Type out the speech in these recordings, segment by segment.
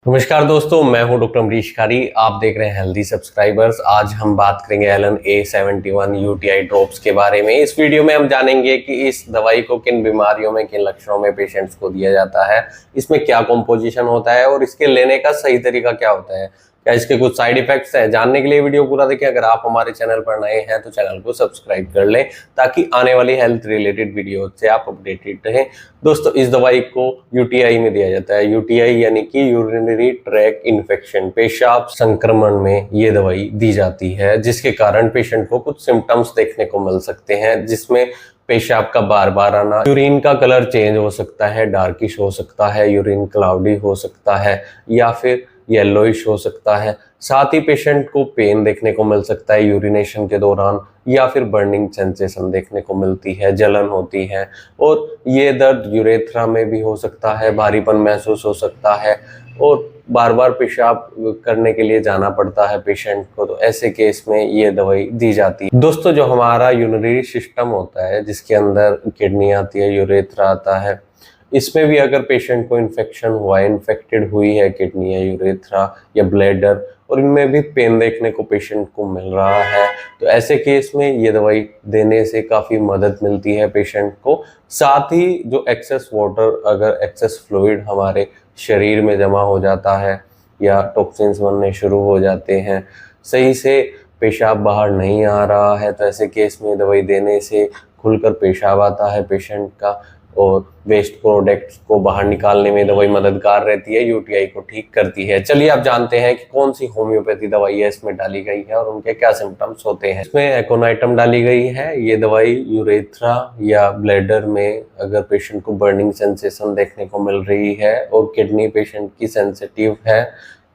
नमस्कार दोस्तों, मैं हूं डॉक्टर अमरीश खारी। आप देख रहे हैं हेल्दी सब्सक्राइबर्स। आज हम बात करेंगे एलन A71 यूटीआई ड्रॉप्स के बारे में। इस वीडियो में हम जानेंगे कि इस दवाई को किन बीमारियों में, किन लक्षणों में पेशेंट्स को दिया जाता है, इसमें क्या कॉम्पोजिशन होता है और इसके लेने का सही तरीका क्या होता है, क्या इसके कुछ साइड इफेक्ट्स हैं। जानने के लिए वीडियो पूरा देखें। अगर आप हमारे चैनल पर नए हैं तो चैनल को सब्सक्राइब कर लें ताकि आने वाली हेल्थ रिलेटेड वीडियो से आप अपडेटेड रहें। दोस्तों, इस दवाई को यूटीआई में दिया जाता है। यूटीआई यानी कि यूरिनरी ट्रैक इन्फेक्शन, पेशाब संक्रमण में ये दवाई दी जाती है, जिसके कारण पेशेंट को कुछ सिम्टम्स देखने को मिल सकते हैं, जिसमें पेशाब का बार बार आना, यूरिन का कलर चेंज हो सकता है, डार्किश हो सकता है, यूरिन क्लाउडी हो सकता है या फिर येलोइश हो सकता है। साथ ही पेशेंट को पेन देखने को मिल सकता है यूरिनेशन के दौरान, या फिर बर्निंग सेंसेशन देखने को मिलती है, जलन होती है और ये दर्द यूरेथ्रा में भी हो सकता है, भारीपन महसूस हो सकता है और बार बार पेशाब करने के लिए जाना पड़ता है पेशेंट को। तो ऐसे केस में ये दवाई दी जाती है। दोस्तों, जो हमारा यूरिनरी सिस्टम होता है, जिसके अंदर किडनी आती है, यूरेथ्रा आता है, इसमें भी अगर पेशेंट को इन्फेक्शन हुआ है, इन्फेक्टेड हुई है किडनी या यूरेथ्रा या ब्लैडर, और इनमें भी पेन देखने को पेशेंट को मिल रहा है, तो ऐसे केस में ये दवाई देने से काफ़ी मदद मिलती है पेशेंट को। साथ ही जो एक्सेस वाटर, अगर एक्सेस फ्लूइड हमारे शरीर में जमा हो जाता है या टॉक्सिन्स बनने शुरू हो जाते हैं, सही से पेशाब बाहर नहीं आ रहा है, तो ऐसे केस में दवाई देने से खुलकर पेशाब आता है पेशेंट का और वेस्ट प्रोडक्ट्स को बाहर निकालने में दवाई मददगार रहती है, यूटीआई को ठीक करती है। चलिए आप जानते हैं कि कौन सी होम्योपैथी दवाई है इसमें डाली गई है और उनके क्या सिम्टम्स होते हैं। इसमें एकोनाइटम डाली गई है। ये दवाई यूरेथ्रा या ब्लैडर में अगर पेशेंट को बर्निंग सेंसेशन देखने को मिल रही है और किडनी पेशेंट की सेंसिटिव है,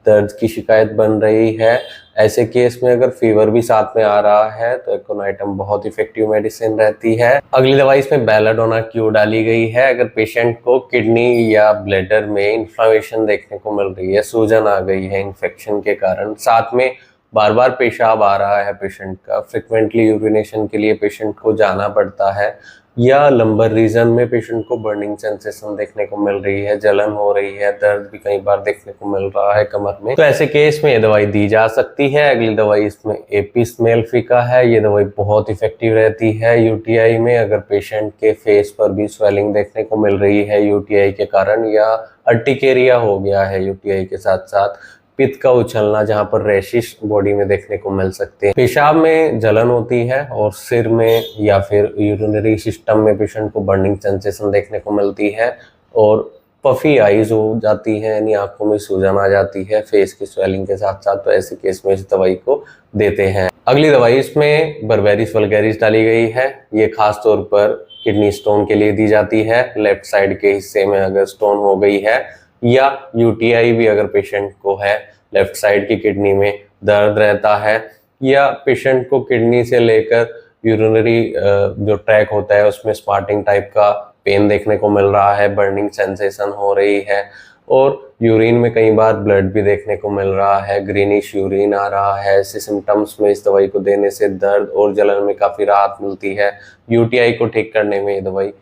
दर्द की शिकायत बन रही है, ऐसे केस में अगर फीवर भी साथ में आ रहा है तो एकोनाइटम बहुत इफेक्टिव मेडिसिन रहती है। अगली दवाई इसमें बेलाडोना क्यू डाली गई है। अगर पेशेंट को किडनी या ब्लैडर में इन्फ्लेमेशन देखने को मिल रही है, सूजन आ गई है इन्फेक्शन के कारण, साथ में बार बार पेशाब आ रहा है पेशेंट का, फ्रिक्वेंटली यूरिनेशन के लिए पेशेंट को जाना पड़ता है, या लंबर रीजन में पेशेंट को बर्निंग सेंसेशन देखने को मिल रही है, जलन हो रही है, दर्द भी कई बार देखने को मिल रहा है कमर में, तो ऐसे केस में ये दवाई दी जा सकती है। अगली दवाई इसमें एपिस्मेल्फिका है। ये दवाई बहुत इफेक्टिव रहती है यूटीआई में। अगर पेशेंट के फेस पर भी स्वेलिंग देखने को मिल रही है यूटीआई के कारण, या अर्टिकेरिया हो गया है यूटीआई के साथ साथ, पित्त का उछलना जहां पर रैशिश बॉडी में देखने को मिल सकते हैं, पेशाब में जलन होती है और सिर में या फिर यूरिनरी सिस्टम में पेशेंट को बर्निंग सेंसेशन देखने को मिलती है और पफी आईज हो जाती है, यानी आंखों में सूजन आ जाती है फेस की स्वेलिंग के साथ साथ, तो ऐसे केस में इस दवाई को देते हैं। अगली दवाई इसमें बर्बेरिस वल्गैरिस डाली गई है। ये खास तौर पर किडनी स्टोन के लिए दी जाती है। लेफ्ट साइड के हिस्से में अगर स्टोन हो गई है या यूटीआई भी अगर पेशेंट को है, लेफ्ट साइड की किडनी में दर्द रहता है, या पेशेंट को किडनी से लेकर यूरिनरी जो ट्रैक होता है उसमें स्पार्टिंग टाइप का पेन देखने को मिल रहा है, बर्निंग सेंसेशन हो रही है और यूरिन में कई बार ब्लड भी देखने को मिल रहा है, ग्रीनिश यूरिन आ रहा है, ऐसे सिम्टम्स में इस दवाई को देने से दर्द और जलन में काफ़ी राहत मिलती है। यूटीआई को ठीक करने में ये दवाई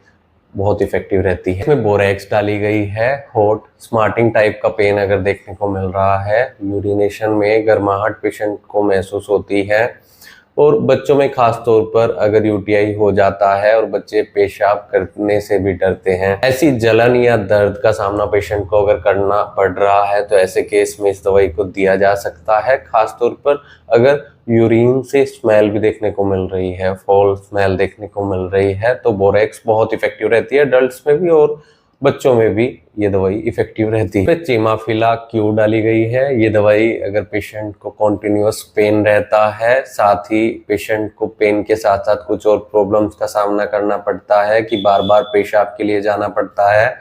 बहुत इफेक्टिव रहती है। इसमें बोरेक्स डाली गई है। हॉट स्मार्टिंग टाइप का पेन अगर देखने को मिल रहा है, यूरिनेशन में गर्माहट पेशेंट को महसूस होती है और बच्चों में खास तौर पर अगर यूटीआई हो जाता है और बच्चे पेशाब करने से भी डरते हैं, ऐसी जलन या दर्द का सामना पेशेंट को अगर करना पड़ रहा है तो ऐसे केस में इस दवाई को दिया जा सकता है। खास तौर पर अगर यूरिन से स्मेल भी देखने को मिल रही है, फॉल स्मेल देखने को मिल रही है, तो बोरेक्स बहुत इफेक्टिव रहती है अडल्ट्स में भी और बच्चों में भी ये दवाई इफेक्टिव रहती है। चिमाफिला क्यू डाली गई है। ये दवाई अगर पेशेंट को कॉन्टिन्यूअस पेन रहता है, साथ ही पेशेंट को पेन के साथ साथ कुछ और प्रॉब्लम्स का सामना करना पड़ता है कि बार बार पेशाब के लिए जाना पड़ता है,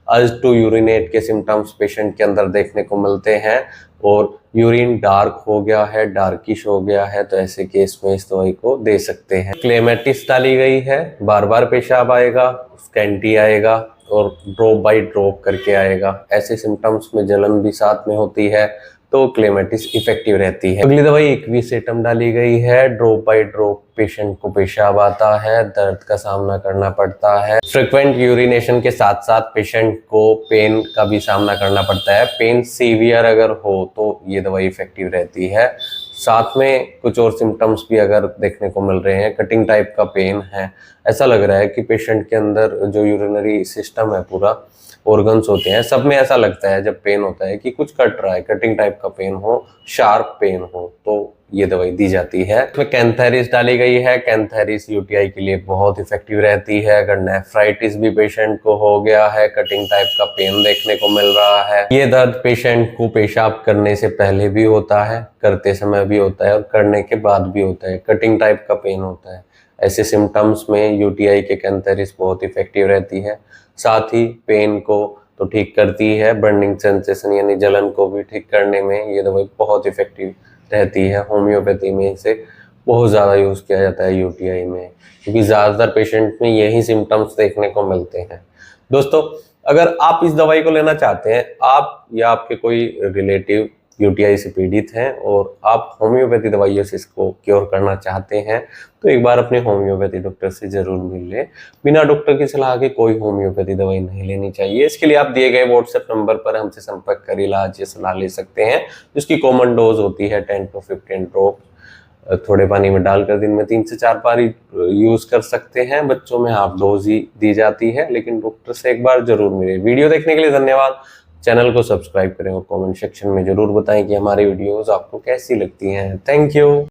अर्ज टू यूरिनेट के सिम्टम्स पेशेंट के अंदर देखने को मिलते हैं और यूरिन डार्क हो गया है, डार्किश हो गया है, तो ऐसे केस में इस दवाई को दे सकते हैं। क्लेमेटिस डाली गई है। बार बार पेशाब आएगा, स्कैंटी आएगा और ड्रॉप बाय ड्रॉप करके आएगा, ऐसे सिम्टम्स में जलन भी साथ में होती है, तो क्लेमेटिस इफेक्टिव रहती है। अगली दवाई एक्वीसेटम डाली गई है। ड्रॉप बाय ड्रॉप पेशेंट को पेशाब आता है, दर्द का सामना करना पड़ता है। फ्रिक्वेंट यूरिनेशन के साथ साथ पेशेंट को पेन का भी सामना करना पड़ता है। पेन सीवियर अगर हो तो ये दवाई इफेक्टिव रहती है। साथ में कुछ और सिम्टम्स भी अगर देखने को मिल रहे हैं, कटिंग टाइप का पेन है, ऐसा लग रहा है कि पेशेंट के अंदर जो यूरिनरी सिस्टम है, पूरा ऑर्गन्स होते हैं, सब में ऐसा लगता है जब पेन होता है कि कुछ कट रहा है, कटिंग टाइप का पेन हो, शार्प पेन हो, तो ये दवाई दी जाती है। इसमें कैंथेरिस डाली गई है। कैंथेरिस यूटीआई के लिए बहुत इफेक्टिव रहती है। अगर नेफ्राइटिस भी पेशेंट को हो गया है, कटिंग टाइप का पेन देखने को मिल रहा है, ये दर्द पेशेंट को पेशाब करने से पहले भी होता है, करते समय भी होता है और करने के बाद भी होता है, कटिंग टाइप का पेन होता है। ऐसे सिम्टम्स में यूटीआई के कैंथेरिस बहुत इफेक्टिव रहती है। साथ ही पेन को तो ठीक करती है, बर्निंग सेंसेशन यानी जलन को भी ठीक करने में ये दवाई बहुत इफेक्टिव रहती है। होम्योपैथी में इसे बहुत ज़्यादा यूज़ किया जाता है यूटीआई में, क्योंकि ज़्यादातर पेशेंट में यही सिम्टम्स देखने को मिलते हैं। दोस्तों, अगर आप इस दवाई को लेना चाहते हैं, आप या आपके कोई रिलेटिव यूटीआई से पीड़ित हैं और आप होम्योपैथी दवाइयों से इसको क्योर करना चाहते हैं, तो एक बार अपने होम्योपैथी डॉक्टर से जरूर मिल लें। बिना डॉक्टर की सलाह के कोई होम्योपैथी दवाई नहीं लेनी चाहिए। इसके लिए आप दिए गए व्हाट्सएप नंबर पर हमसे संपर्क कर इलाज या सलाह ले सकते हैं, जिसकी कॉमन डोज होती है 10 to 15 ड्रॉप। थोड़े पानी में डालकर दिन में 3 से 4 बार यूज कर सकते हैं। बच्चों में हाफ डोज ही दी जाती है, लेकिन डॉक्टर से एक बार जरूर मिले। वीडियो देखने के लिए धन्यवाद। चैनल को सब्सक्राइब करें और कमेंट सेक्शन में जरूर बताएं कि हमारी वीडियोस आपको कैसी लगती हैं। Thank you.